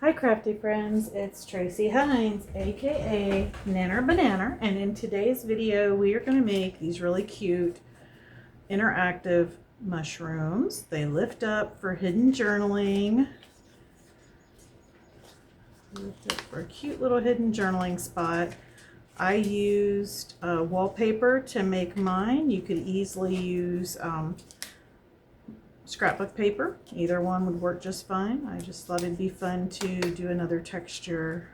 Hi crafty friends, it's Tracy Hines, aka Nanner Banana, and in today's video we are going to make these really cute interactive mushrooms. They lift up for hidden journaling. Lift up for a cute little hidden journaling spot. I used wallpaper to make mine. You could easily use scrapbook paper. Either one would work just fine. I just thought it'd be fun to do another texture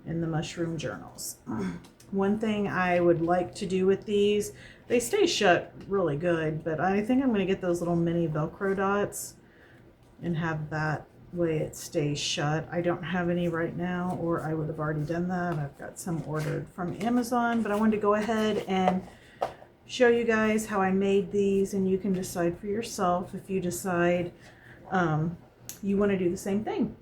in the mushroom journals. One thing I would like to do with these, they stay shut really good, but I think I'm going to get those little mini Velcro dots and have that way it stays shut. I don't have any right now, or I would have already done that. I've got some ordered from Amazon, but I wanted to go ahead and show you guys how I made these, and you can decide for yourself if you decide you want to do the same thing.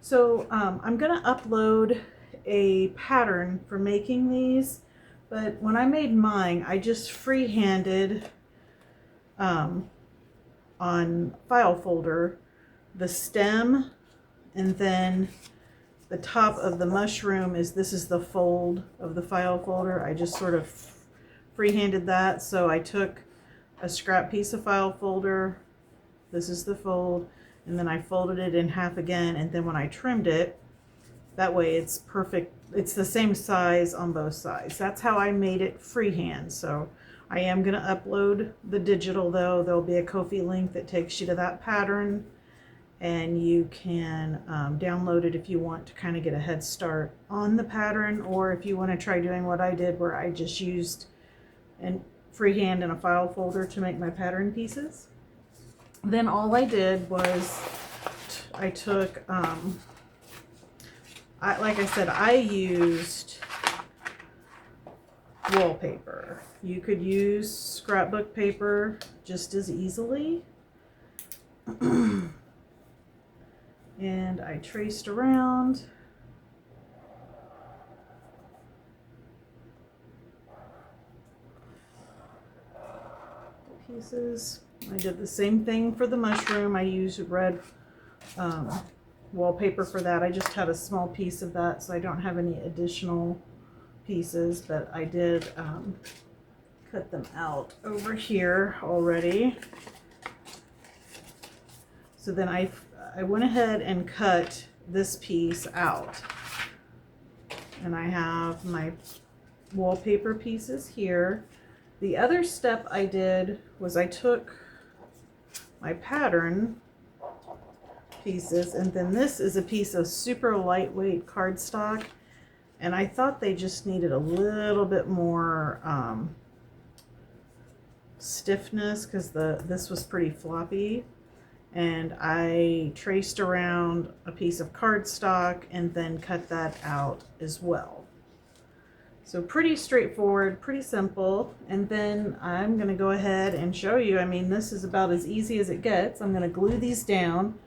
So I'm going to upload a pattern for making these, but when I made mine, I just freehanded on file folder the stem, and then the top of the mushroom this is the fold of the file folder. I just sort of freehanded that. So I took a scrap piece of file folder, this is the fold, and then I folded it in half again, and then when I trimmed it, that way it's perfect, it's the same size on both sides. That's how I made it freehand. So I am going to upload the digital though. There'll be a Kofi link that takes you to that pattern, and you can download it if you want to kind of get a head start on the pattern, or if you want to try doing what I did where I just used and freehand in a file folder to make my pattern pieces. Then all I did was I took, like I said, I used wallpaper. You could use scrapbook paper just as easily. And I traced around. Pieces. I did the same thing for the mushroom. I used red wallpaper for that. I just had a small piece of that, so I don't have any additional pieces, but I did cut them out over here already. So then I went ahead and cut this piece out, and I have my wallpaper pieces here. The other step I did was I took my pattern pieces, and then this is a piece of super lightweight cardstock, and I thought they just needed a little bit more stiffness because this was pretty floppy, and I traced around a piece of cardstock and then cut that out as well. So pretty straightforward, pretty simple. And then I'm going to go ahead and show you. I mean, this is about as easy as it gets. I'm going to glue these down,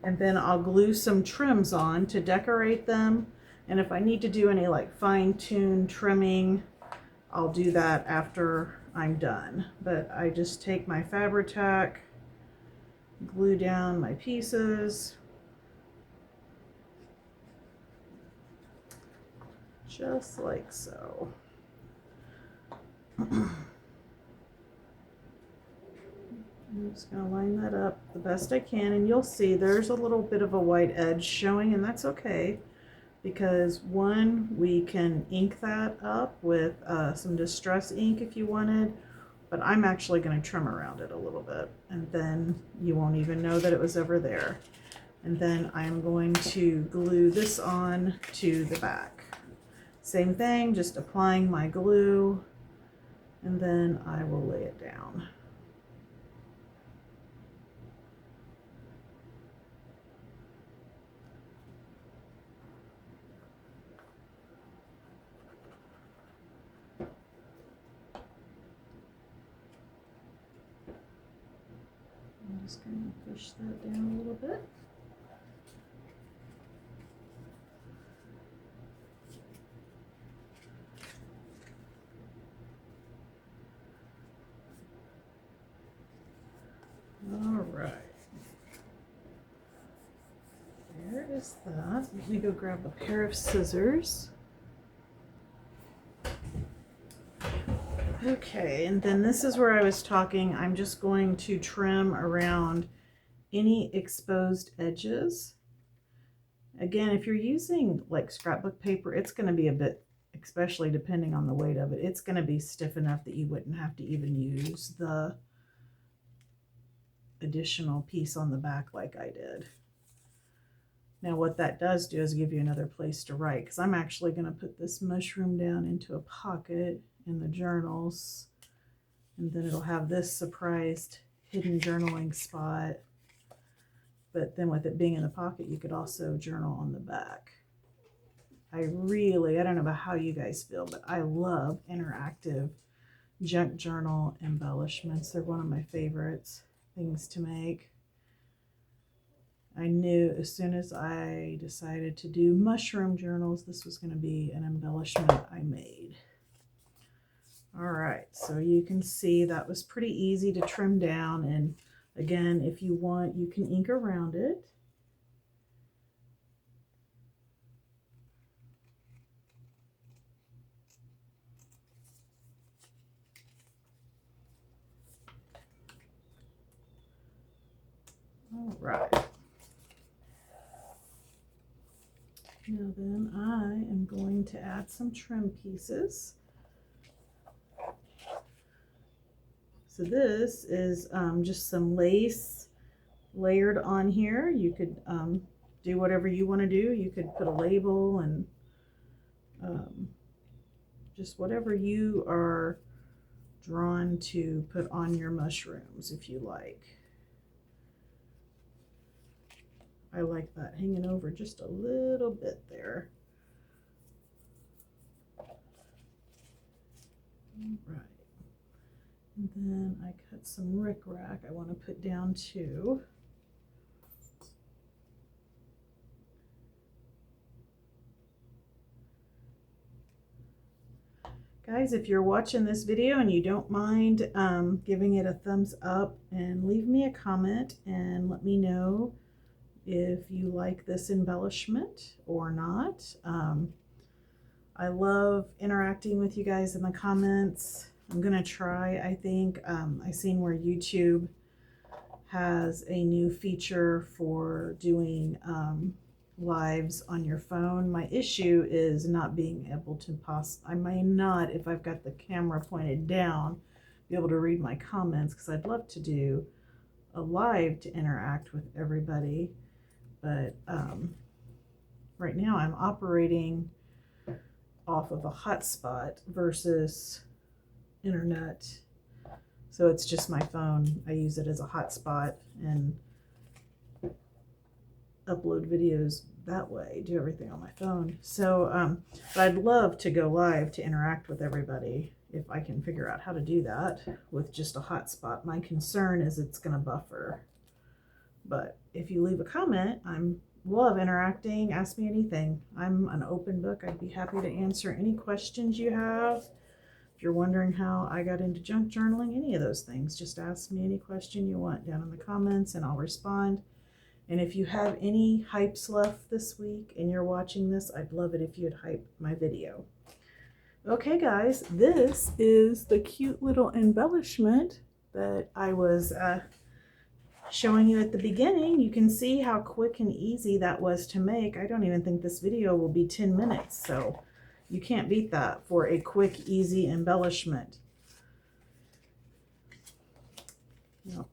and then I'll glue some trims on to decorate them. And if I need to do any like fine-tune trimming, I'll do that after I'm done. But I just take my Fabri-Tac, glue down my pieces. Just like so. I'm just going to line that up the best I can, and you'll see there's a little bit of a white edge showing, and that's okay, because one, we can ink that up with some distress ink if you wanted, but I'm actually going to trim around it a little bit, and then you won't even know that it was ever there. And then I'm going to glue this on to the back. Same thing, just applying my glue, and then I will lay it down. I'm just going to push that down a little bit. All right, there where is that? Let me go grab a pair of scissors. Okay, and then this is where I was talking. I'm just going to trim around any exposed edges. Again, if you're using like scrapbook paper, it's going to be a bit, especially depending on the weight of it, it's going to be stiff enough that you wouldn't have to even use the additional piece on the back like I did. Now what that does do is give you another place to write, because I'm actually going to put this mushroom down into a pocket in the journals, and then it'll have this surprised hidden journaling spot. But then with it being in the pocket, you could also journal on the back. I don't know about how you guys feel, but I love interactive junk journal embellishments. They're one of my favorites things to make. I knew as soon as I decided to do mushroom journals, this was going to be an embellishment I made. All right, so you can see that was pretty easy to trim down, and again, if you want, you can ink around it. All right. Now then, I am going to add some trim pieces. So this is just some lace layered on here. You could do whatever you want to do. You could put a label and just whatever you are drawn to put on your mushrooms if you like. I like that hanging over just a little bit there. All right. And then I cut some rickrack I want to put down too. Guys, if you're watching this video and you don't mind giving it a thumbs up, and leave me a comment and let me know if you like this embellishment or not. I love interacting with you guys in the comments. I'm gonna try, I think, I seen where YouTube has a new feature for doing lives on your phone. My issue is not being able to I may not, if I've got the camera pointed down, be able to read my comments, because I'd love to do a live to interact with everybody. But right now I'm operating off of a hotspot versus internet. So it's just my phone. I use it as a hotspot and upload videos that way, do everything on my phone. So, but I'd love to go live to interact with everybody if I can figure out how to do that with just a hotspot. My concern is it's gonna buffer. But if you leave a comment, love interacting. Ask me anything. I'm an open book. I'd be happy to answer any questions you have. If you're wondering how I got into junk journaling, any of those things, just ask me any question you want down in the comments and I'll respond. And if you have any hypes left this week and you're watching this, I'd love it if you'd hype my video. Okay guys, this is the cute little embellishment that I was showing you at the beginning. You can see how quick and easy that was to make. I don't even think this video will be 10 minutes, so you can't beat that for a quick, easy embellishment. No,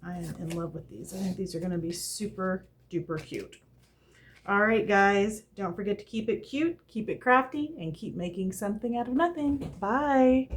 I am in love with these. I think these are going to be super duper cute. All right, guys, don't forget to keep it cute, keep it crafty, and keep making something out of nothing. Bye.